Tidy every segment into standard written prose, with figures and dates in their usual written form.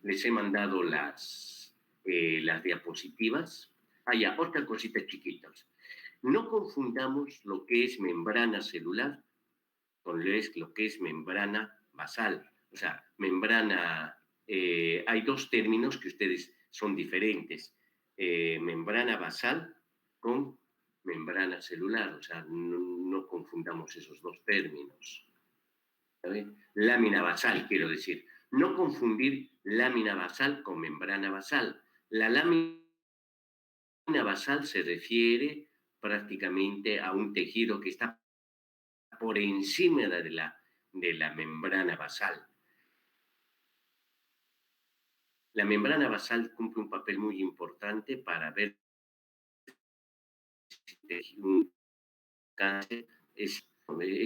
les he mandado las diapositivas. Ya, otra cosita chiquitas. No confundamos lo que es membrana celular con lo que es membrana basal. O sea, membrana, hay dos términos que ustedes son diferentes. Membrana basal con membrana celular. O sea, no confundamos esos dos términos. ¿Sabe? Lámina basal, quiero decir. No confundir lámina basal con membrana basal. La lámina basal se refiere prácticamente a un tejido que está por encima de la membrana basal. La membrana basal cumple un papel muy importante para ver si un cáncer es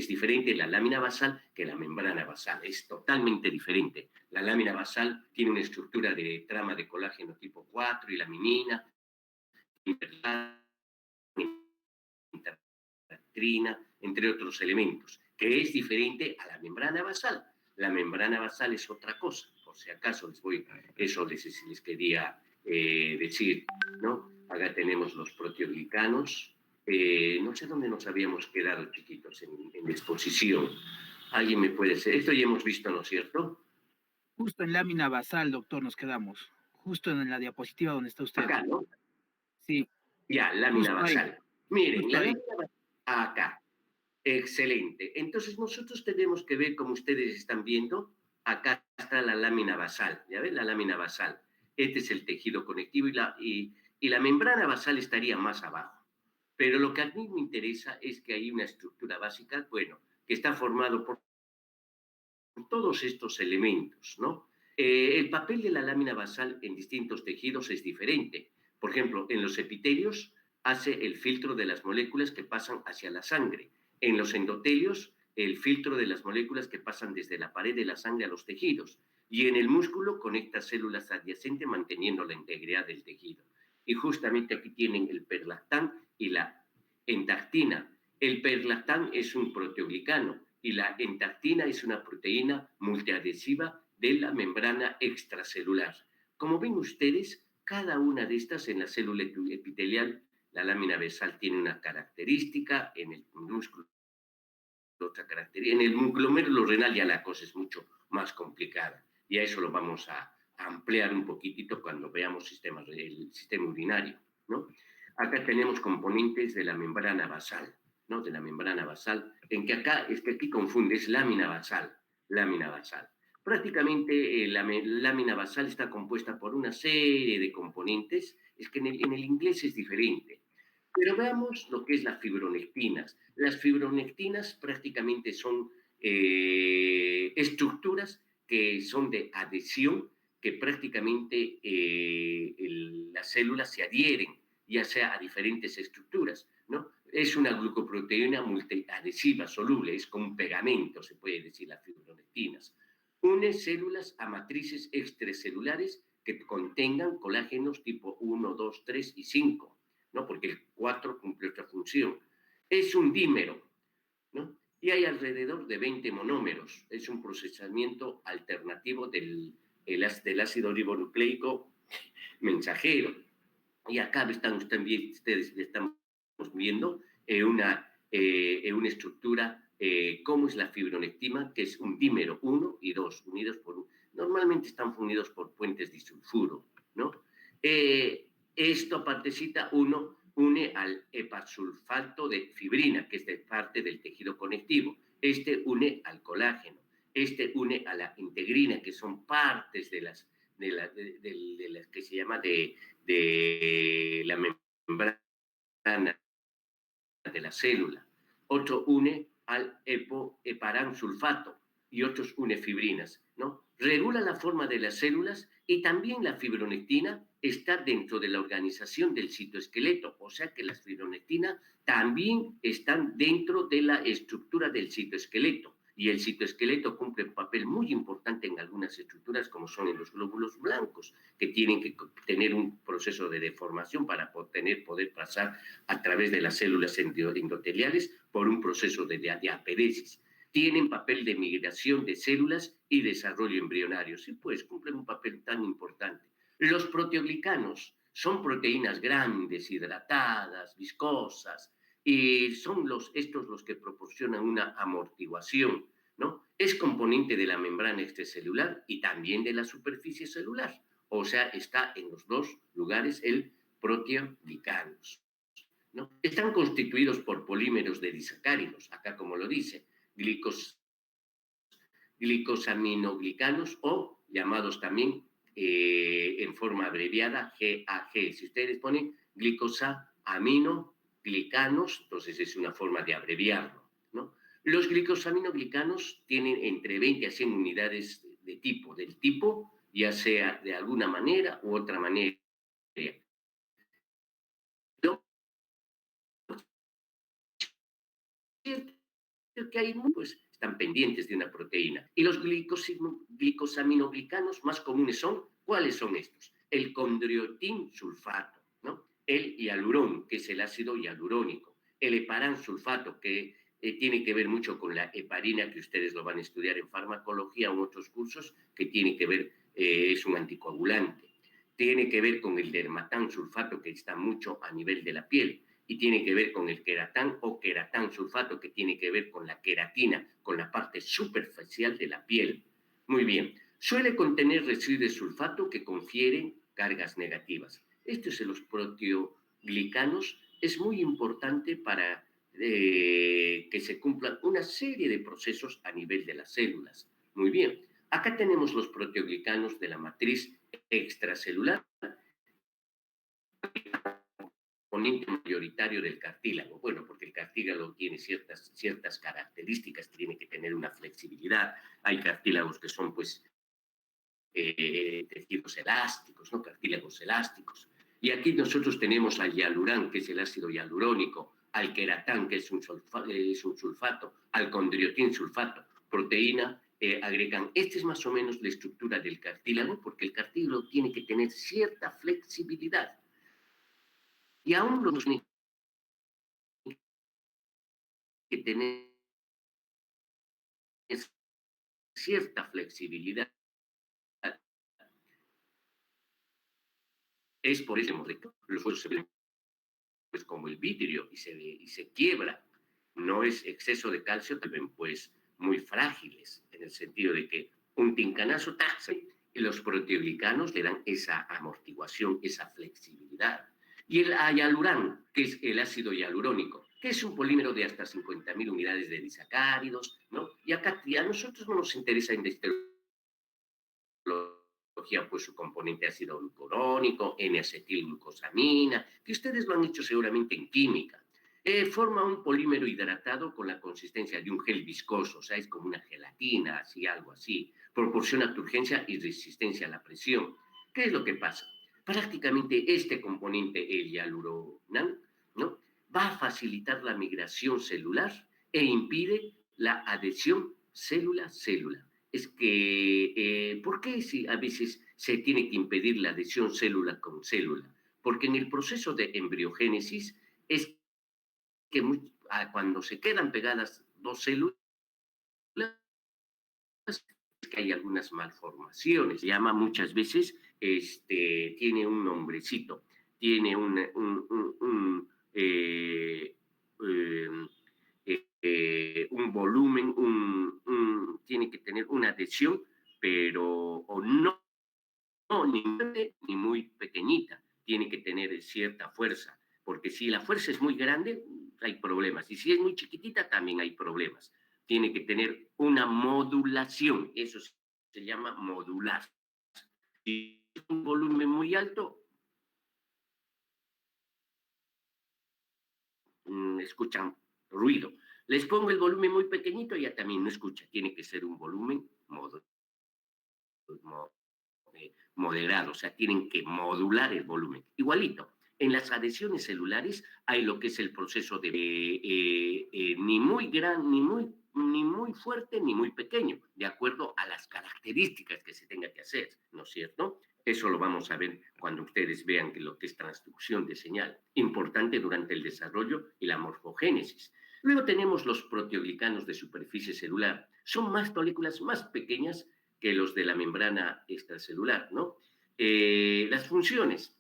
diferente la lámina basal que la membrana basal. Es totalmente diferente. La lámina basal tiene una estructura de trama de colágeno tipo 4 y laminina, interactrina, entre otros elementos, que es diferente a la membrana basal. La membrana basal es otra cosa, por si acaso eso les quería decir, ¿no? Acá tenemos los proteoglicanos, no sé dónde nos habíamos quedado, chiquitos, en la exposición. ¿Alguien me puede decir? Esto ya hemos visto, ¿no es cierto? Justo en lámina basal, doctor, nos quedamos. Justo en la diapositiva donde está usted. Acá, ¿no? Sí, Ya, lámina justo ahí, basal. Miren, justo la ahí. lámina basal, acá. Excelente. Entonces nosotros tenemos que ver, como ustedes están viendo, acá está la lámina basal, ¿ya ven? La lámina basal. Este es el tejido conectivo y la membrana basal estaría más abajo. Pero lo que a mí me interesa es que hay una estructura básica, bueno, que está formado por todos estos elementos, ¿no? El papel de la lámina basal en distintos tejidos es diferente. Por ejemplo, en los epitelios hace el filtro de las moléculas que pasan hacia la sangre. En los endotelios, el filtro de las moléculas que pasan desde la pared de la sangre a los tejidos. Y en el músculo conecta células adyacentes manteniendo la integridad del tejido. Y justamente aquí tienen el perlactán y la entactina. El perlactán es un proteoglicano y la entactina es una proteína multiadhesiva de la membrana extracelular. Como ven ustedes, cada una de estas en la célula epitelial, la lámina basal tiene una característica, en el músculo otra característica, en el glomérulo renal ya la cosa es mucho más complicada y a eso lo vamos a ampliar un poquitito cuando veamos el sistema urinario, ¿no? Acá tenemos componentes de la membrana basal, ¿no? De la membrana basal, en que acá, es que aquí confundes lámina basal, lámina basal. Prácticamente la lámina basal está compuesta por una serie de componentes, es que en el inglés es diferente. Pero veamos lo que es las fibronectinas. Las fibronectinas prácticamente son estructuras que son de adhesión, que prácticamente las células se adhieren, ya sea a diferentes estructuras, ¿no? Es una glucoproteína multiadhesiva, soluble, es como un pegamento, se puede decir, las fibronectinas. Une células a matrices extracelulares que contengan colágenos tipo 1, 2, 3 y 5. ¿No? Porque el 4 cumple otra función. Es un dímero, ¿no? Y hay alrededor de 20 monómeros. Es un procesamiento alternativo del ácido ribonucleico mensajero. Y acá ustedes estamos viendo una estructura, cómo es la fibronectina, que es un dímero 1 y 2, unidos normalmente están unidos por puentes disulfuro, ¿no? Esta partecita 1 une al hepasulfato de fibrina, que es de parte del tejido conectivo. Este une al colágeno. Este une a la integrina, que son partes de las que se llama de la membrana de la célula. Otro une al heparan sulfato y otros une fibrinas, ¿no? Regula la forma de las células y también la fibronectina está dentro de la organización del citoesqueleto, o sea que las fibronectinas también están dentro de la estructura del citoesqueleto. Y el citoesqueleto cumple un papel muy importante en algunas estructuras, como son en los glóbulos blancos, que tienen que tener un proceso de deformación para poder pasar a través de las células endoteliales por un proceso de diaperesis. tienen papel de migración de células y desarrollo embrionario. Sí, pues cumplen un papel tan importante. Los proteoglicanos son proteínas grandes, hidratadas, viscosas, y son estos los que proporcionan una amortiguación, ¿no? Es componente de la membrana extracelular y también de la superficie celular. O sea, está en los dos lugares el proteoglicanos, ¿no? Están constituidos por polímeros de disacáridos, acá como lo dice, glicosaminoglicanos o llamados también en forma abreviada GAG. Si ustedes ponen glicosaminoglicanos, entonces es una forma de abreviarlo, ¿no? Los glicosaminoglicanos tienen entre 20 a 100 unidades del tipo, ya sea de alguna manera u otra manera. Que hay, pues están pendientes de una proteína. Y los glicosaminoglicanos más comunes son, ¿cuáles son estos? El condriotin sulfato, ¿no? El hialurón, que es el ácido hialurónico, el heparán sulfato, que tiene que ver mucho con la heparina, que ustedes lo van a estudiar en farmacología o en otros cursos, que tiene que ver, es un anticoagulante. Tiene que ver con el dermatán sulfato, que está mucho a nivel de la piel, y tiene que ver con el queratán o queratán sulfato, que tiene que ver con la queratina, con la parte superficial de la piel. Muy bien, suele contener residuos de sulfato que confieren cargas negativas. Esto es en los proteoglicanos, es muy importante para que se cumplan una serie de procesos a nivel de las células. Muy bien, acá tenemos los proteoglicanos de la matriz extracelular, componente mayoritario del cartílago. Bueno, porque el cartílago tiene ciertas características, tiene que tener una flexibilidad. Hay cartílagos que son, pues, tejidos elásticos, ¿no? Cartílagos elásticos. Y aquí nosotros tenemos al hialurán, que es el ácido hialurónico, al queratán, que es un sulfato, al condriotin sulfato, proteína, agregan. Esta es más o menos la estructura del cartílago, porque el cartílago tiene que tener cierta flexibilidad. Y aún los que tener cierta flexibilidad. Es por eso que los huesos se ven pues, como el vidrio y se quiebra. No es exceso de calcio, también pues muy frágiles, en el sentido de que un tincanazo y los proteoglicanos le dan esa amortiguación, esa flexibilidad. Y el hialurán, que es el ácido hialurónico, que es un polímero de hasta 50.000 unidades de disacáridos, ¿no? Y acá a nosotros no nos interesa en pues su componente ácido glucurónico, N-acetilglucosamina, que ustedes lo han hecho seguramente en química. Forma un polímero hidratado con la consistencia de un gel viscoso, o sea, es como una gelatina, así, algo así. Proporciona turgencia y resistencia a la presión. ¿Qué es lo que pasa? Prácticamente este componente, el hialuronán, ¿no? Va a facilitar la migración celular e impide la adhesión célula-célula. Es que, ¿por qué si a veces se tiene que impedir la adhesión célula con célula? Porque en el proceso de embriogénesis es que cuando se quedan pegadas dos células, es que hay algunas malformaciones. Se llama muchas veces, tiene un nombrecito, tiene un volumen, tiene que tener una adhesión, pero o no, ni muy pequeñita, tiene que tener cierta fuerza, porque si la fuerza es muy grande, hay problemas, y si es muy chiquitita, también hay problemas. Tiene que tener una modulación, eso se llama modular. Si es un volumen muy alto, escuchan ruido. Les pongo el volumen muy pequeñito y ya también no escucha. Tiene que ser un volumen moderado, o sea, tienen que modular el volumen. Igualito, en las adhesiones celulares hay lo que es el proceso de ni muy gran, ni muy fuerte, ni muy pequeño, de acuerdo a las características que se tenga que hacer, ¿no es cierto? Eso lo vamos a ver cuando ustedes vean que lo que es transducción de señal, importante durante el desarrollo y la morfogénesis. Luego tenemos los proteoglicanos de superficie celular. Son más moléculas más pequeñas que los de la membrana extracelular, ¿no? Las funciones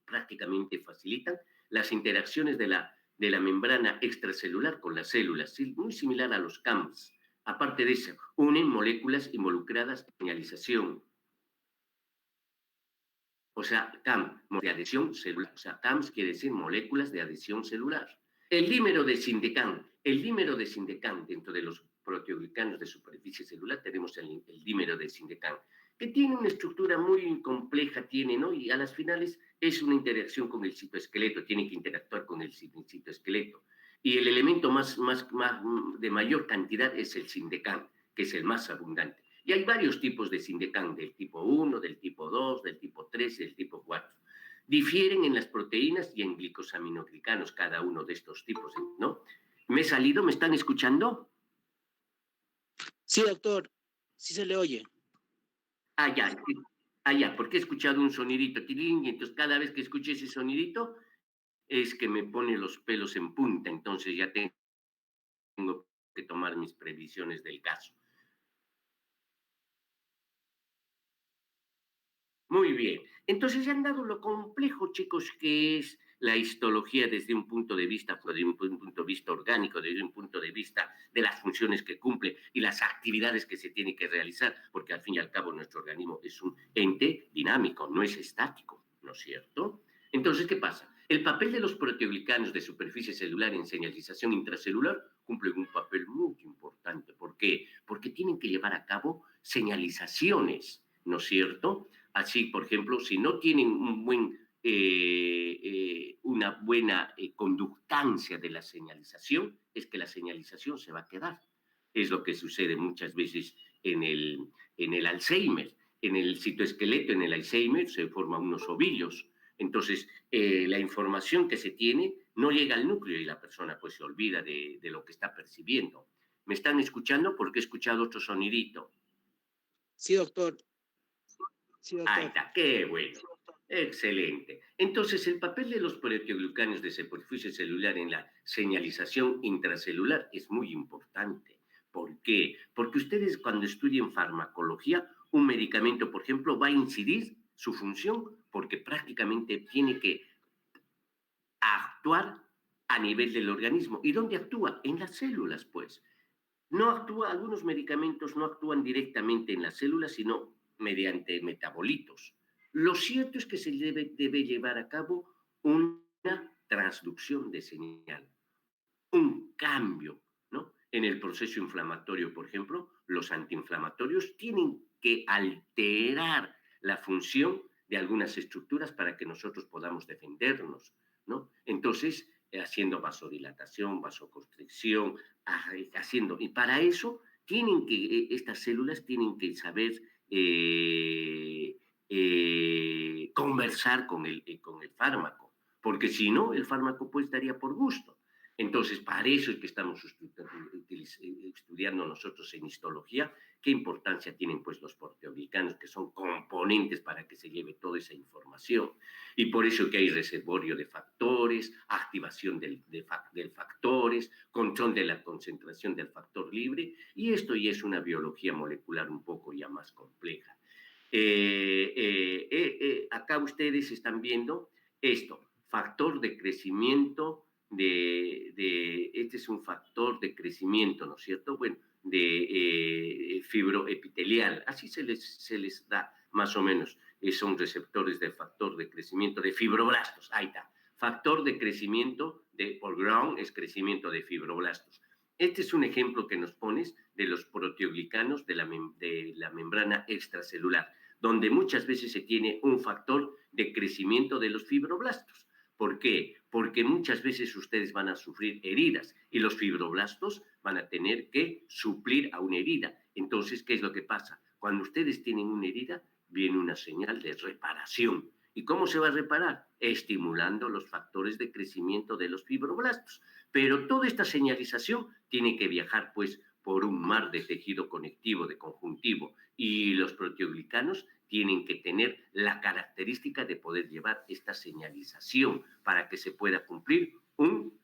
prácticamente facilitan las interacciones de la membrana extracelular con las células, muy similar a los CAMs. Aparte de eso, unen moléculas involucradas en señalización. O sea, CAM, de adhesión celular. O sea, CAMs quiere decir moléculas de adhesión celular. El dímero de Sindecán dentro de los proteoglicanos de superficie celular tenemos el dímero de Sindecán, que tiene una estructura muy compleja, tiene, ¿no? Y a las finales es una interacción con el citoesqueleto, tiene que interactuar con el citoesqueleto. Y el elemento de mayor cantidad es el Sindecán, que es el más abundante. Y hay varios tipos de Sindecán, del tipo 1, del tipo 2, del tipo 3 y del tipo 4. Difieren en las proteínas y en glicosaminoglicanos cada uno de estos tipos, ¿no? ¿Me he salido? ¿Me están escuchando? Sí, doctor, sí se le oye. Ya, porque he escuchado un sonidito, y entonces cada vez que escuché ese sonidito es que me pone los pelos en punta, entonces ya tengo que tomar mis previsiones del caso. Muy bien. Entonces ya han dado lo complejo, chicos, que es la histología desde un punto de vista, orgánico, desde un punto de vista de las funciones que cumple y las actividades que se tiene que realizar, porque al fin y al cabo nuestro organismo es un ente dinámico, no es estático, ¿no es cierto? Entonces, ¿qué pasa? El papel de los proteoglicanos de superficie celular en señalización intracelular cumple un papel muy importante. ¿Por qué? Porque tienen que llevar a cabo señalizaciones, ¿no es cierto? Así, por ejemplo, si no tienen una buena conductancia de la señalización, es que la señalización se va a quedar. Es lo que sucede muchas veces en el Alzheimer. En el citoesqueleto, en el Alzheimer, se forman unos ovillos. Entonces, la información que se tiene no llega al núcleo y la persona pues se olvida de lo que está percibiendo. ¿Me están escuchando? Porque he escuchado otro sonidito. Sí, doctor. Sí, doctor. Ahí está, qué bueno. Excelente. Entonces, el papel de los proteoglucanos de superficie celular en la señalización intracelular es muy importante. ¿Por qué? Porque ustedes cuando estudien farmacología, un medicamento, por ejemplo, va a incidir su función porque prácticamente tiene que actuar a nivel del organismo. ¿Y dónde actúa? En las células, pues. No actúa, algunos medicamentos no actúan directamente en las células, sino mediante metabolitos. Lo cierto es que se debe llevar a cabo una transducción de señal, un cambio, ¿no? En el proceso inflamatorio, por ejemplo, los antiinflamatorios tienen que alterar la función de algunas estructuras para que nosotros podamos defendernos, ¿no? Entonces, haciendo vasodilatación, vasoconstricción, haciendo, y para eso tienen que, estas células tienen que saber conversar con el fármaco, porque si no, el fármaco pues daría por gusto. Entonces, para eso es que estamos estudiando nosotros en histología qué importancia tienen pues los proteoglicanos, que son componentes para que se lleve toda esa información. Y por eso que hay reservorio de factores, activación de factores, control de la concentración del factor libre, y esto ya es una biología molecular un poco ya más compleja. Acá ustedes están viendo esto, factor de crecimiento este es un factor de crecimiento, ¿no es cierto? Bueno, de fibroepitelial, así se les da más o menos, son receptores del factor de crecimiento de fibroblastos, ahí está, factor de crecimiento por ground es crecimiento de fibroblastos. Este es un ejemplo que nos pones de los proteoglicanos de la membrana extracelular, donde muchas veces se tiene un factor de crecimiento de los fibroblastos. ¿Por qué? Porque muchas veces ustedes van a sufrir heridas y los fibroblastos van a tener que suplir a una herida. Entonces, ¿qué es lo que pasa? Cuando ustedes tienen una herida, viene una señal de reparación. ¿Y cómo se va a reparar? Estimulando los factores de crecimiento de los fibroblastos. Pero toda esta señalización tiene que viajar, pues, por un mar de tejido conectivo, de conjuntivo, y los proteoglicanos tienen que tener la característica de poder llevar esta señalización para que se pueda cumplir un,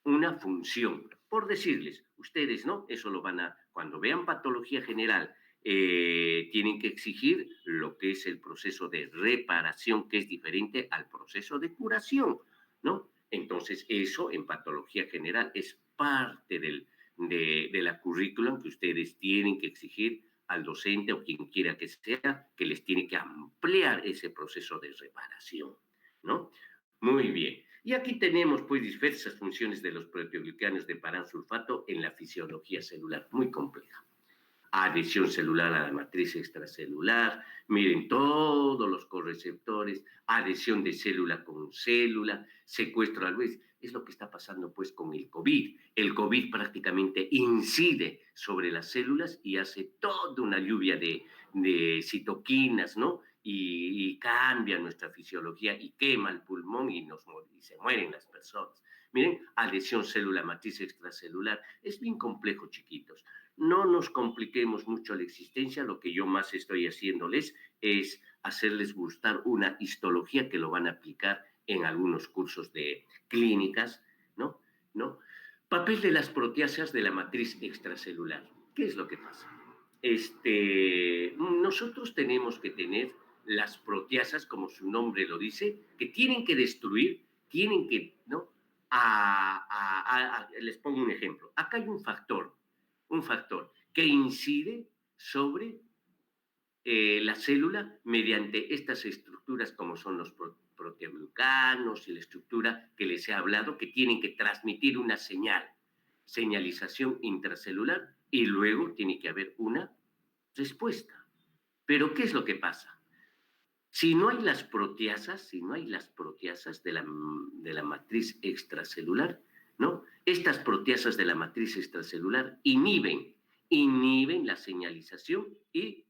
una función. Por decirles, ustedes, ¿no? Eso lo van a, cuando vean patología general, tienen que exigir lo que es el proceso de reparación, que es diferente al proceso de curación, ¿no? Entonces, eso en patología general es parte de la currículum que ustedes tienen que exigir al docente o quien quiera que sea, que les tiene que ampliar ese proceso de reparación, ¿no? Muy bien. Y aquí tenemos pues diversas funciones de los proteoglicanos de paransulfato en la fisiología celular, muy compleja. Adhesión celular a la matriz extracelular, miren todos los correceptores, adhesión de célula con célula, secuestro al vez. Es lo que está pasando pues con el COVID. El COVID prácticamente incide sobre las células y hace toda una lluvia de citoquinas, ¿no? Y cambia nuestra fisiología y quema el pulmón y se mueren las personas. Miren, adhesión célula matriz extracelular. Es bien complejo, chiquitos. No nos compliquemos mucho la existencia, lo que yo más estoy haciéndoles es hacerles gustar una histología que lo van a aplicar en algunos cursos de clínicas, ¿no? ¿No? Papel de las proteasas de la matriz extracelular. ¿Qué es lo que pasa? Nosotros tenemos que tener las proteasas, como su nombre lo dice, que tienen que destruir, tienen que, ¿no? Les pongo un ejemplo. Acá hay un factor que incide sobre la célula mediante estas estructuras como son los proteoglucanos y la estructura que les he hablado, que tienen que transmitir una señalización intracelular, y luego tiene que haber una respuesta. Pero ¿qué es lo que pasa? Si no hay las proteasas, de la matriz extracelular, ¿no? Estas proteasas de la matriz extracelular inhiben la señalización y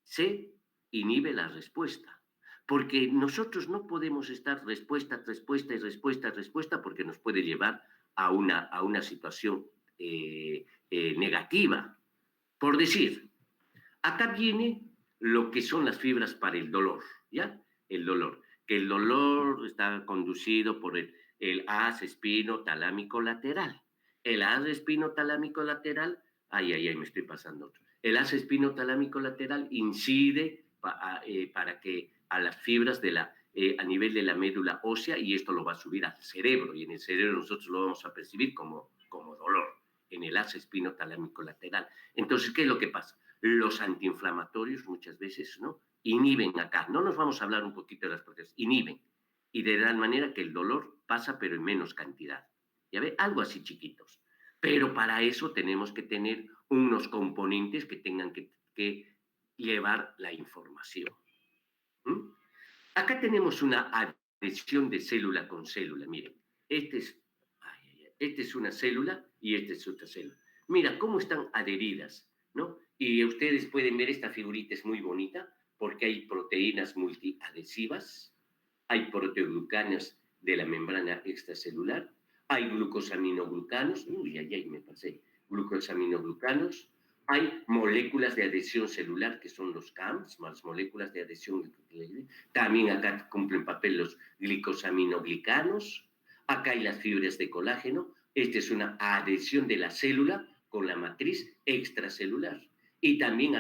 se inhibe la respuesta. Porque nosotros no podemos estar respuesta, porque nos puede llevar a una situación negativa. Por decir, acá viene lo que son las fibras para el dolor, ¿ya? El dolor. Que el dolor está conducido por el haz espinotalámico lateral. El haz espinotalámico lateral, me estoy pasando otro. El haz espinotalámico lateral incide para que a las fibras a nivel de la médula ósea, y esto lo va a subir al cerebro, y en el cerebro nosotros lo vamos a percibir como dolor, en el haz espinotalámico lateral. Entonces, ¿qué es lo que pasa? Los antiinflamatorios muchas veces, ¿no? Inhiben acá. No nos vamos a hablar un poquito de las proteínas, inhiben. Y de tal manera que el dolor pasa, pero en menos cantidad. ¿Ya ve? Algo así chiquitos. Pero para eso tenemos que tener unos componentes que tengan que llevar la información. ¿Mm? Acá tenemos una adhesión de célula con célula. Miren, este es una célula y esta es otra célula. Mira cómo están adheridas, ¿no? Y ustedes pueden ver, esta figurita es muy bonita porque hay proteínas multiadhesivas, hay proteoglucanos de la membrana extracelular, hay glucosaminoglucanos, me pasé, glucosaminoglucanos, hay moléculas de adhesión celular, que son los CAMs, más moléculas de adhesión. También acá cumplen papel los glicosaminoglicanos. Acá hay las fibras de colágeno. Esta es una adhesión de la célula con la matriz extracelular. Y también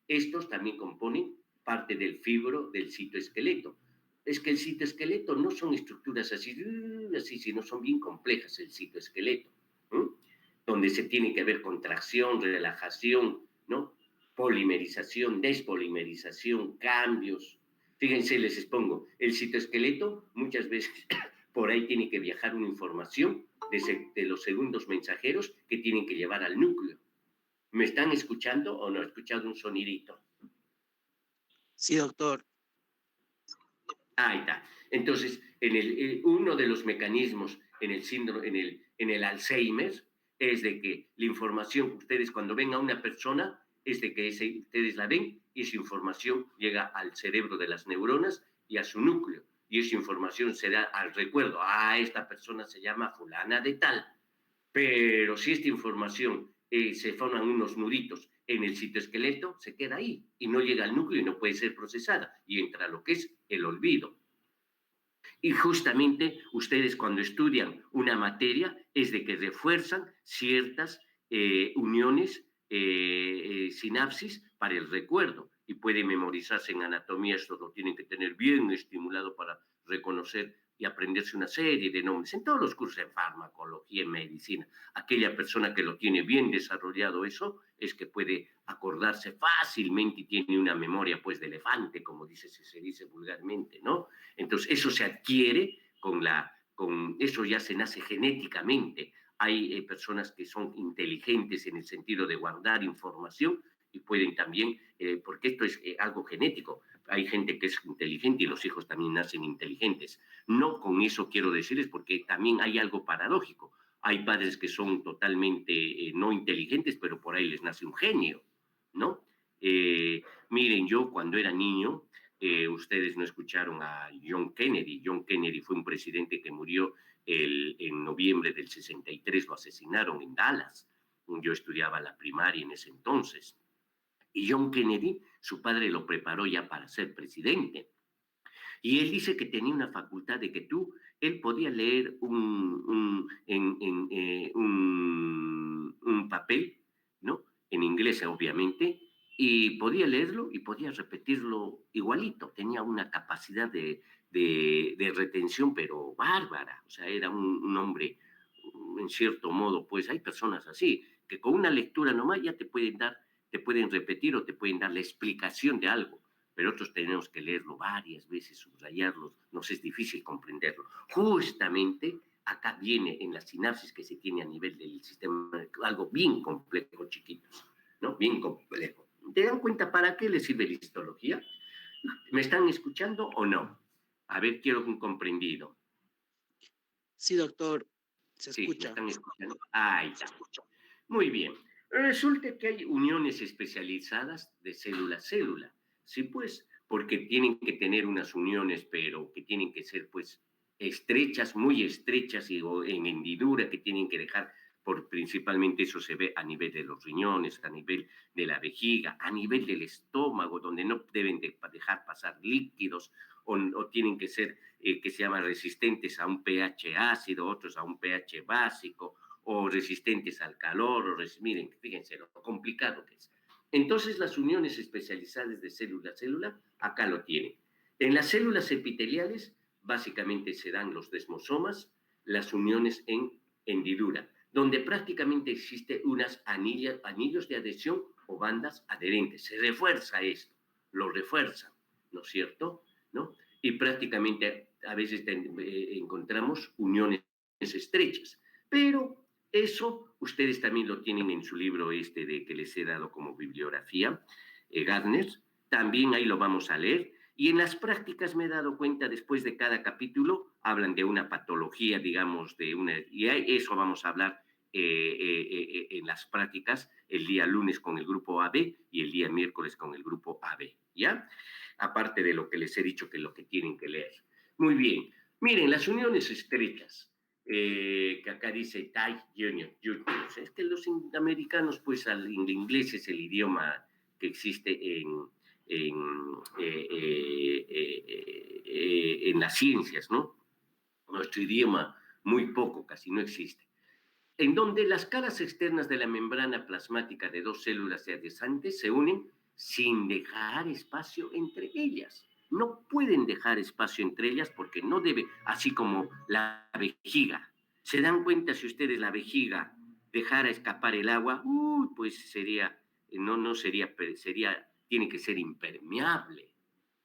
estos también componen parte del fibro del citoesqueleto. Es que el citoesqueleto no son estructuras así, sino son bien complejas el citoesqueleto, ¿eh? Donde se tiene que ver contracción, relajación, ¿no? Polimerización, despolimerización, cambios. Fíjense, les expongo, el citoesqueleto muchas veces por ahí tiene que viajar una información de los segundos mensajeros que tienen que llevar al núcleo. ¿Me están escuchando o no? ¿He escuchado un sonidito? Sí, doctor. Ahí está. Entonces, uno de los mecanismos en el síndrome, en el Alzheimer, es de que la información que ustedes cuando ven a una persona, es de que ustedes la ven y esa información llega al cerebro de las neuronas y a su núcleo. Y esa información se da al recuerdo. Esta persona se llama fulana de tal. Pero si esta información se forman unos nuditos en el citoesqueleto, se queda ahí y no llega al núcleo y no puede ser procesada y entra lo que es el olvido. Y justamente ustedes cuando estudian una materia es de que refuerzan ciertas uniones, sinapsis para el recuerdo y puede memorizarse en anatomía, esto lo tienen que tener bien estimulado para reconocer y aprenderse una serie de nombres en todos los cursos de farmacología, en medicina. Aquella persona que lo tiene bien desarrollado eso es que puede acordarse fácilmente y tiene una memoria pues de elefante, como se dice vulgarmente, ¿no? Entonces eso se adquiere con eso ya se nace genéticamente. Hay personas que son inteligentes en el sentido de guardar información y pueden también, porque esto es algo genético, hay gente que es inteligente y los hijos también nacen inteligentes. No con eso quiero decirles, porque también hay algo paradójico. Hay padres que son totalmente no inteligentes, pero por ahí les nace un genio, ¿no? Miren, yo cuando era niño, ustedes no escucharon a John Kennedy. John Kennedy fue un presidente que murió en noviembre del 63, lo asesinaron en Dallas. Yo estudiaba la primaria en ese entonces. Y John Kennedy, su padre lo preparó ya para ser presidente. Y él dice que tenía una facultad de que él podía leer un papel, ¿no? En inglés, obviamente, y podía leerlo y podía repetirlo igualito. Tenía una capacidad de retención, pero bárbara. O sea, era un hombre, en cierto modo, pues hay personas así, que con una lectura nomás ya te pueden repetir o te pueden dar la explicación de algo, pero otros tenemos que leerlo varias veces, subrayarlo, nos es difícil comprenderlo. Justamente acá viene en la sinapsis que se tiene a nivel del sistema, algo bien complejo, chiquitos, ¿no? Bien complejo. ¿Te dan cuenta para qué les sirve la histología? ¿Me están escuchando o no? A ver, quiero un comprendido. Sí, doctor, se Sí, ¿me escucha. están escuchando? Ahí está. Muy bien. Resulta que hay uniones especializadas de célula a célula. Sí, pues, porque tienen que tener unas uniones, pero que tienen que ser, pues, estrechas, muy estrechas y en hendidura, que tienen que dejar, principalmente eso se ve a nivel de los riñones, a nivel de la vejiga, a nivel del estómago, donde no deben dejar pasar líquidos o tienen que ser, que se llaman resistentes a un pH ácido, otros a un pH básico, o resistentes al calor, miren, fíjense lo complicado que es. Entonces, las uniones especializadas de célula a célula, acá lo tienen. En las células epiteliales, básicamente se dan los desmosomas, las uniones en hendidura, donde prácticamente existe unas anillos de adhesión o bandas adherentes. Se refuerza esto, lo refuerzan, ¿no es cierto? ¿No? Y prácticamente a veces encontramos uniones estrechas, pero eso ustedes también lo tienen en su libro de que les he dado como bibliografía, Gardner, también ahí lo vamos a leer. Y en las prácticas me he dado cuenta, después de cada capítulo, hablan de una patología, digamos, y eso vamos a hablar en las prácticas el día lunes con el grupo AB y el día miércoles con el grupo AB, ¿ya? Aparte de lo que les he dicho que es lo que tienen que leer. Muy bien. Miren, las uniones estrechas, que acá dice tight union. Es que los americanos, pues el inglés es el idioma que existe en las ciencias, ¿no? Nuestro idioma muy poco, casi no existe. En donde las caras externas de la membrana plasmática de dos células adyacentes se unen sin dejar espacio entre ellas. No pueden dejar espacio entre ellas porque no debe, así como la vejiga. ¿Se dan cuenta si ustedes la vejiga dejara escapar el agua? Pues no sería, tiene que ser impermeable.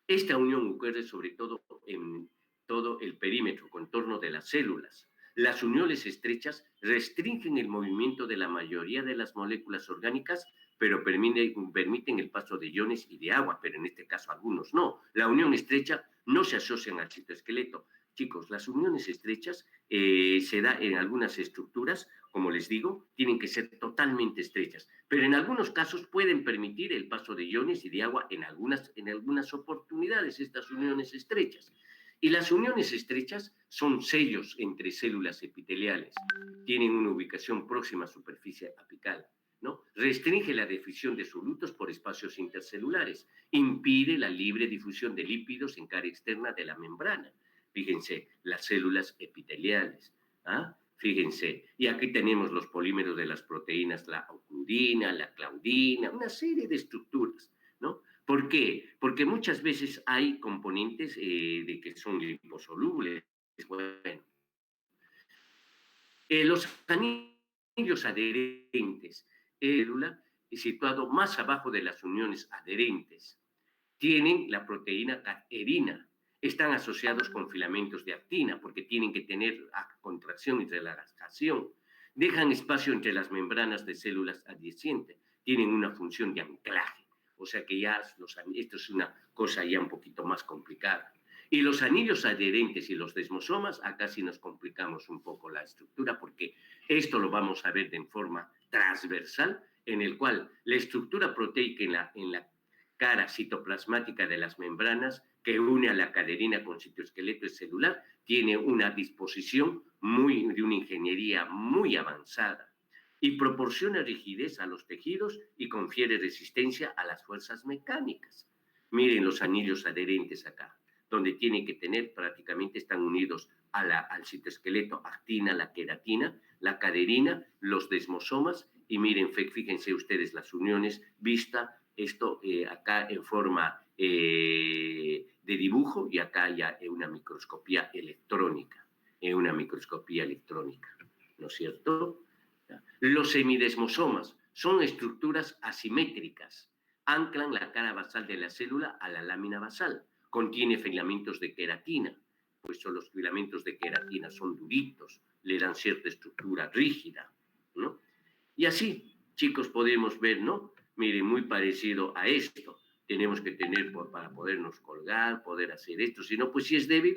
Esta unión ocurre sobre todo en todo el perímetro, contorno de las células. Las uniones estrechas restringen el movimiento de la mayoría de las moléculas orgánicas, pero permiten el paso de iones y de agua, pero en este caso algunos no. La unión estrecha no se asocia al citoesqueleto. Chicos, las uniones estrechas se da en algunas estructuras, como les digo, tienen que ser totalmente estrechas, pero en algunos casos pueden permitir el paso de iones y de agua en algunas oportunidades, estas uniones estrechas. Y las uniones estrechas son sellos entre células epiteliales, tienen una ubicación próxima a superficie apical, ¿no? Restringe la difusión de solutos por espacios intercelulares, impide la libre difusión de lípidos en cara externa de la membrana. Fíjense, las células epiteliales. ¿Ah? Fíjense, y aquí tenemos los polímeros de las proteínas, la ocludina, la claudina, una serie de estructuras, ¿no? ¿Por qué? Porque muchas veces hay componentes de que son liposolubles. Bueno, los anillos adherentes, célula, situado más abajo de las uniones adherentes, tienen la proteína adherina. Están asociados con filamentos de actina porque tienen que tener contracción y relajación. Dejan espacio entre las membranas de células adyacentes. Tienen una función de anclaje. O sea que ya esto es una cosa ya un poquito más complicada. Y los anillos adherentes y los desmosomas, acá sí nos complicamos un poco la estructura porque esto lo vamos a ver de forma transversal, en el cual la estructura proteica en la cara citoplasmática de las membranas que une a la caderina con citoesqueleto celular tiene una disposición de una ingeniería muy avanzada y proporciona rigidez a los tejidos y confiere resistencia a las fuerzas mecánicas. Miren los anillos adherentes acá, donde tienen que tener, prácticamente están unidos al citoesqueleto, actina, la queratina, la caderina, los desmosomas, y miren, fíjense ustedes las uniones, vista, esto acá en forma de dibujo y acá ya en una microscopía electrónica, ¿no es cierto? Los semidesmosomas son estructuras asimétricas, anclan la cara basal de la célula a la lámina basal, contiene filamentos de queratina, pues los filamentos de queratina son duritos, le dan cierta estructura rígida, ¿no? Y así, chicos, podemos ver, ¿no? Miren, muy parecido a esto. Tenemos que tener para podernos colgar, poder hacer esto. Si no, pues si es débil,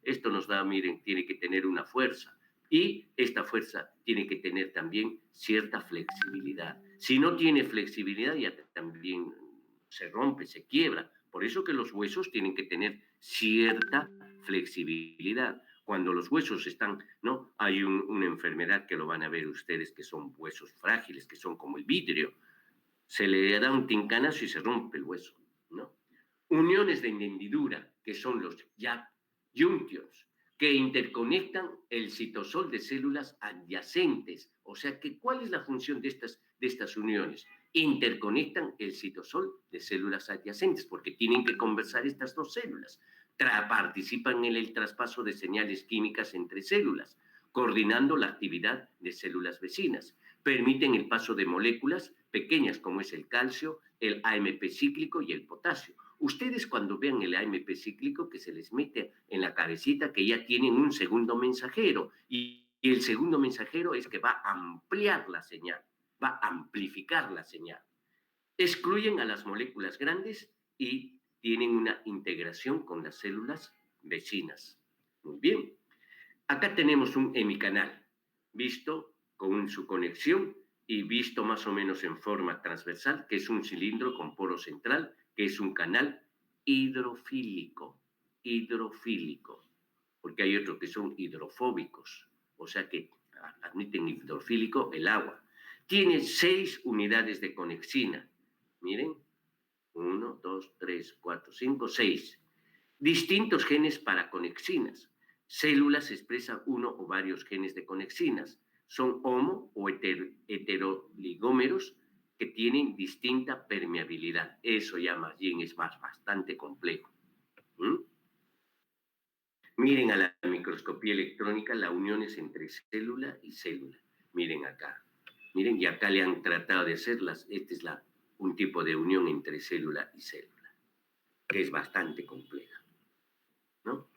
esto nos da, miren, tiene que tener una fuerza. Y esta fuerza tiene que tener también cierta flexibilidad. Si no tiene flexibilidad, ya también se rompe, se quiebra. Por eso que los huesos tienen que tener cierta flexibilidad. Cuando los huesos están, ¿no? Hay una enfermedad que lo van a ver ustedes, que son huesos frágiles, que son como el vidrio. Se le da un tincanazo y se rompe el hueso, ¿no? Uniones de hendidura, que son los junctions, que interconectan el citosol de células adyacentes. O sea, que, ¿cuál es la función de estas uniones? Interconectan el citosol de células adyacentes, porque tienen que conversar estas dos células. Participan en el traspaso de señales químicas entre células, coordinando la actividad de células vecinas. Permiten el paso de moléculas pequeñas como es el calcio, el AMP cíclico y el potasio. Ustedes cuando vean el AMP cíclico que se les mete en la cabecita que ya tienen un segundo mensajero y el segundo mensajero es que va a ampliar la señal, va a amplificar la señal. Excluyen a las moléculas grandes y tienen una integración con las células vecinas. Muy bien. Acá tenemos un hemicanal, visto con su conexión y visto más o menos en forma transversal, que es un cilindro con poro central, que es un canal hidrofílico, porque hay otros que son hidrofóbicos, o sea que admiten hidrofílico el agua. Tiene 6 unidades de conexina, miren, 1, 2, 3, 4, 5, 6. Distintos genes para conexinas. Células expresan uno o varios genes de conexinas. Son homo o heteroligómeros que tienen distinta permeabilidad. Eso ya más bien es bastante complejo. Miren a la microscopía electrónica las uniones entre célula y célula. Miren acá. Miren, y acá le han tratado de hacerlas. Este es un tipo de unión entre célula y célula, que es bastante compleja, ¿no?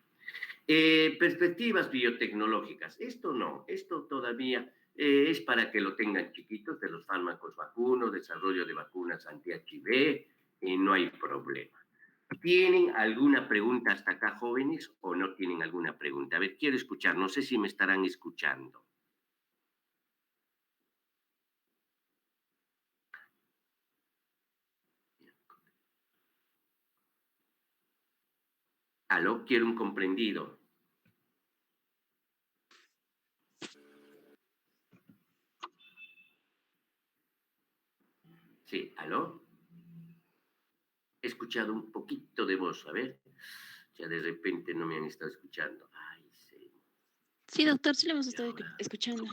Perspectivas biotecnológicas. Esto no, esto todavía es para que lo tengan chiquitos de los fármacos vacunos, desarrollo de vacunas anti-HIV, y no hay problema. ¿Tienen alguna pregunta hasta acá, jóvenes, o no tienen alguna pregunta? A ver, quiero escuchar, no sé si me estarán escuchando. ¿Aló? Quiero un comprendido. Sí, ¿aló? He escuchado un poquito de voz, a ver. Ya de repente no me han estado escuchando. Ay, sí. Sí, doctor, sí lo hemos Y estado ahora. escuchando.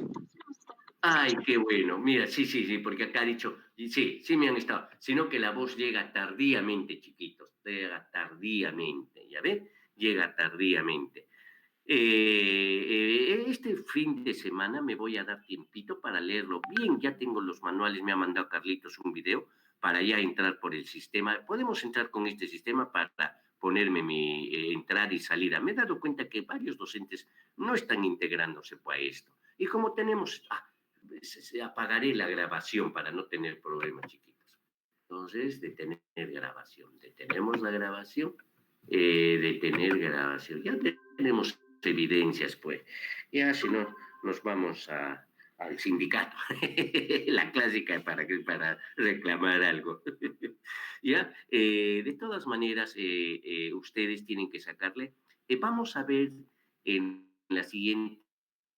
Ay, qué bueno. Mira, sí, porque acá ha dicho, y sí me han estado, sino que la voz llega tardíamente, chiquitos, llega tardíamente, ¿ya ven? Llega tardíamente. Este fin de semana me voy a dar tiempito para leerlo bien. Ya tengo los manuales, me ha mandado Carlitos un video para ya entrar por el sistema. Podemos entrar con este sistema para ponerme mi entrada y salida. Me he dado cuenta que varios docentes no están integrándose a esto. Y como tenemos, apagaré la grabación para no tener problemas, chiquitos. Entonces, detener grabación. Detenemos la grabación. Detener grabación. Ya tenemos evidencias, pues. Ya si no, nos vamos al sindicato. La clásica para reclamar algo. Ya, de todas maneras, ustedes tienen que sacarle. Vamos a ver en la siguiente,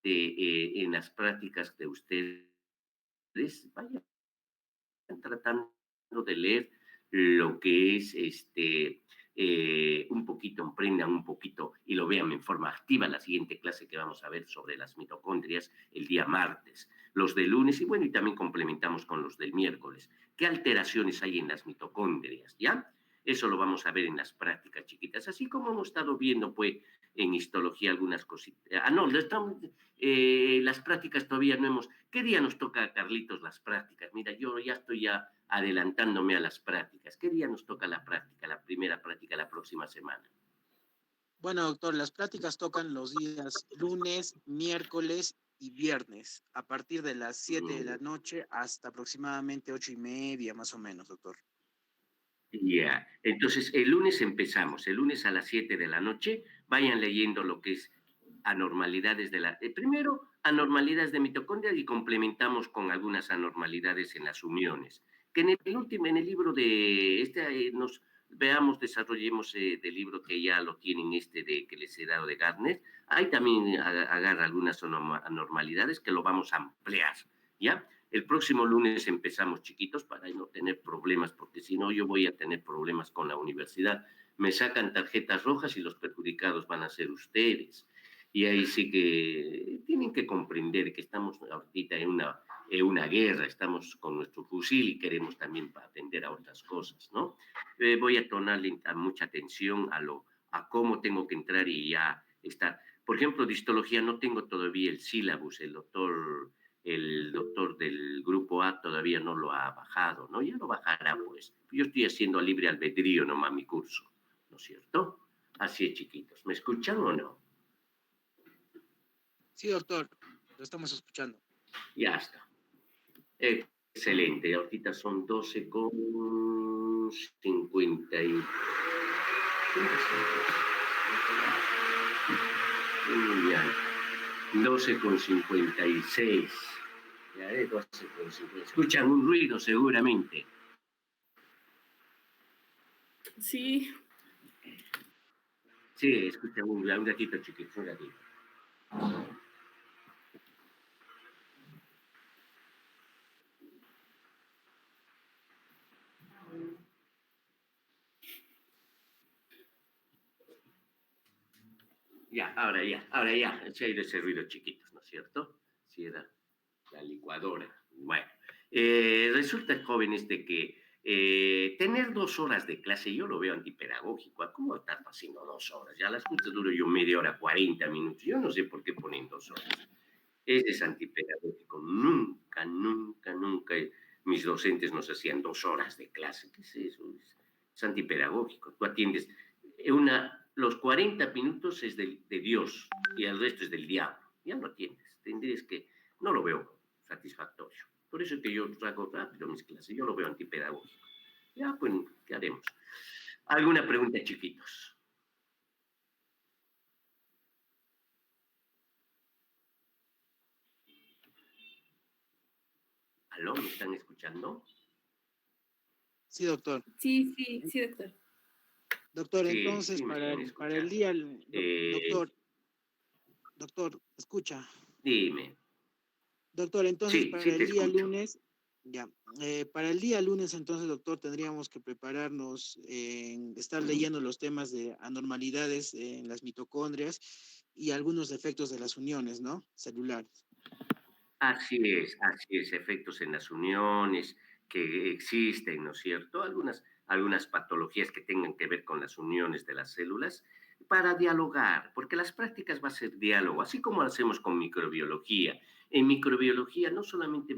en las prácticas de ustedes, vayan tratando de leer lo que es un poquito, emprendan un poquito y lo vean en forma activa la siguiente clase que vamos a ver sobre las mitocondrias el día martes, los del lunes y bueno, y también complementamos con los del miércoles. ¿Qué alteraciones hay en las mitocondrias? ¿Ya? Eso lo vamos a ver en las prácticas chiquitas, así como hemos estado viendo pues en histología algunas cositas. No, las prácticas todavía no hemos... ¿Qué día nos toca, Carlitos, las prácticas? Mira, yo ya estoy ya adelantándome a las prácticas. ¿Qué día nos toca la práctica, la primera práctica la próxima semana? Bueno, doctor, las prácticas tocan los días lunes, miércoles y viernes, a partir de las 7 de la noche hasta aproximadamente 8:30, más o menos, doctor. Ya, entonces el lunes empezamos, el lunes a las 7 de la noche, vayan leyendo lo que es anormalidades de la... primero, anormalidades de mitocondria y complementamos con algunas anormalidades en las uniones. Que en el último, en el libro de nos veamos, desarrollemos del libro que ya lo tienen de que les he dado de Gardner, ahí también agarra algunas anormalidades que lo vamos a ampliar, ¿ya? El próximo lunes empezamos, chiquitos, para no tener problemas, porque si no yo voy a tener problemas con la universidad. Me sacan tarjetas rojas y los perjudicados van a ser ustedes. Y ahí sí que tienen que comprender que estamos ahorita en una guerra, estamos con nuestro fusil y queremos también atender a otras cosas, ¿no? Voy a tomarle mucha atención a cómo tengo que entrar y ya estar. Por ejemplo, de histología no tengo todavía el sílabus, el doctor del grupo A todavía no lo ha bajado, ¿no? Ya lo bajará, pues. Yo estoy haciendo a libre albedrío nomás mi curso, ¿no es cierto? Así es, chiquitos. ¿Me escuchan o no? Sí, doctor, lo estamos escuchando. Ya está. Excelente. Ahorita son 12:50 y... Ya. 12:56. Ya, 12:50. Escuchan un ruido seguramente. Sí. Sí, escuchan un ratito, chiquitos, un ratito. Ahora ya, se ha ido ese ruido chiquitos, ¿no es cierto? Sí, era la licuadora. Bueno, resulta, jóvenes, de que tener 2 horas de clase, yo lo veo antipedagógico. ¿Cómo estar haciendo 2 horas? Ya las cosas duro yo media hora, 40 minutos. Yo no sé por qué ponen 2 horas. Es antipedagógico. Nunca mis docentes nos hacían 2 horas de clase. ¿Qué es eso? Es antipedagógico. Tú atiendes los 40 minutos es de Dios y el resto es del diablo. Ya no atiendes. Tendrías que... No lo veo satisfactorio. Por eso es que yo hago rápido mis clases. Yo lo veo antipedagógico. Ya, pues, ¿qué haremos? ¿Alguna pregunta, chiquitos? ¿Aló? ¿Me están escuchando? Sí, doctor. Sí, doctor. Doctor, Sí, entonces, sí me para están para el escuchando. día, doctor, escucha. Dime. Doctor, entonces, Sí, para sí te el día escucho. lunes, Ya. Para el día lunes, entonces, doctor, tendríamos que prepararnos en estar leyendo los temas de anormalidades en las mitocondrias y algunos defectos de las uniones, ¿no? Celulares. Así es, efectos en las uniones que existen, ¿no es cierto? Algunas patologías que tengan que ver con las uniones de las células para dialogar, porque las prácticas va a ser diálogo, así como lo hacemos con microbiología. En microbiología no solamente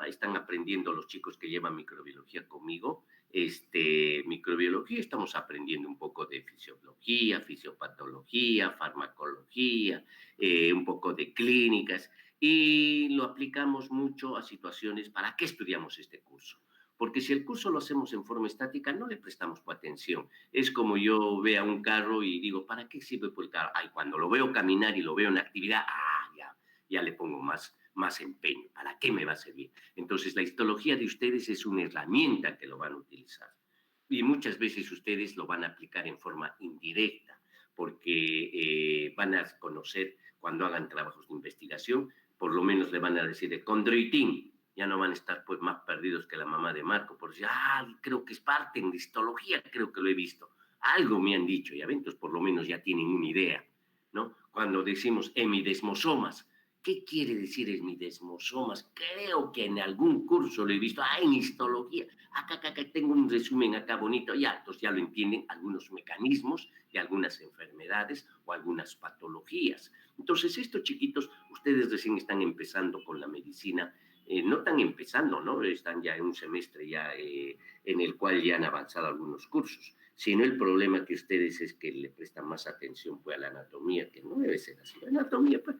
están aprendiendo los chicos que llevan microbiología conmigo, microbiología, estamos aprendiendo un poco de fisiología, fisiopatología, farmacología, un poco de clínicas y lo aplicamos mucho a situaciones. ¿Para qué estudiamos este curso? Porque si el curso lo hacemos en forma estática, no le prestamos atención. Es como yo vea un carro y digo, ¿para qué sirve por el carro? Ay, cuando lo veo caminar y lo veo en actividad, ya le pongo más empeño. ¿Para qué me va a servir? Entonces, la histología de ustedes es una herramienta que lo van a utilizar. Y muchas veces ustedes lo van a aplicar en forma indirecta, porque van a conocer cuando hagan trabajos de investigación, por lo menos le van a decir de condroitín, ya no van a estar pues más perdidos que la mamá de Marco, por decir, creo que es parte en histología, creo que lo he visto. Algo me han dicho, ya ven, entonces por lo menos ya tienen una idea, ¿no? Cuando decimos hemidesmosomas, ¿qué quiere decir hemidesmosomas? Creo que en algún curso lo he visto, en histología, acá tengo un resumen acá bonito, ya, entonces ya lo entienden algunos mecanismos de algunas enfermedades o algunas patologías. Entonces, estos chiquitos, ustedes recién están empezando con la medicina, no están empezando, ¿no? Están ya en un semestre ya en el cual ya han avanzado algunos cursos, sino el problema que ustedes es que le prestan más atención pues, a la anatomía, que no debe ser así. La anatomía, pues,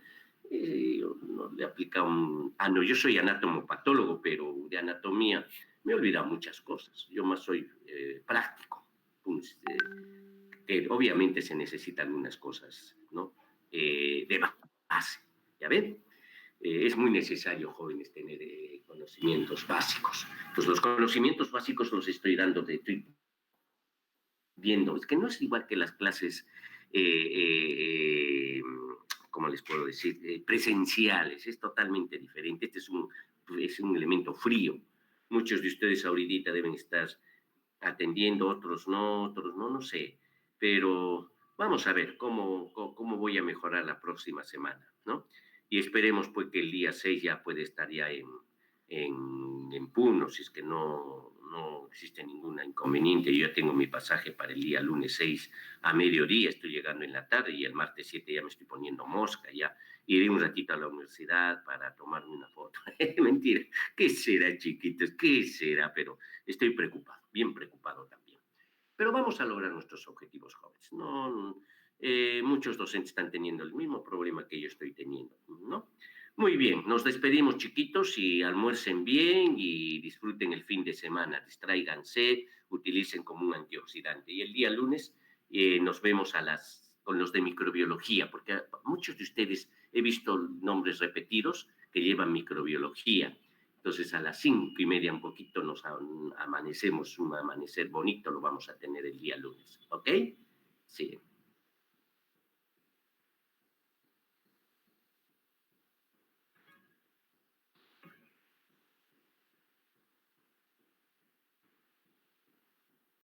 yo no le aplica un... no, yo soy anatomopatólogo, pero de anatomía me he olvidado muchas cosas. Yo más soy práctico. Pues, obviamente se necesitan algunas cosas, ¿no? De base, ¿ya ven? Es muy necesario, jóvenes, tener conocimientos básicos. Pues los conocimientos básicos los estoy dando, estoy viendo. Es que no es igual que las clases, ¿cómo les puedo decir? Presenciales, es totalmente diferente. Este es un elemento frío. Muchos de ustedes ahorita deben estar atendiendo, otros no, no sé. Pero vamos a ver cómo voy a mejorar la próxima semana, ¿no? Y esperemos pues que el día 6 ya puede estar ya en Puno, si es que no existe ningún inconveniente. Yo ya tengo mi pasaje para el día lunes 6 a mediodía, estoy llegando en la tarde y el martes 7 ya me estoy poniendo mosca, ya iré un ratito a la universidad para tomarme una foto. Mentira, ¿qué será, chiquitos? ¿Qué será? Pero estoy preocupado, bien preocupado también. Pero vamos a lograr nuestros objetivos, jóvenes. No, muchos docentes están teniendo el mismo problema que yo estoy teniendo, ¿no? Muy bien, nos despedimos, chiquitos, y almuercen bien y disfruten el fin de semana. Distráiganse, utilicen como un antioxidante. Y el día lunes nos vemos con los de microbiología, porque muchos de ustedes he visto nombres repetidos que llevan microbiología. Entonces a las 5:30 un poquito nos amanecemos, un amanecer bonito lo vamos a tener el día lunes, ¿ok? Sí.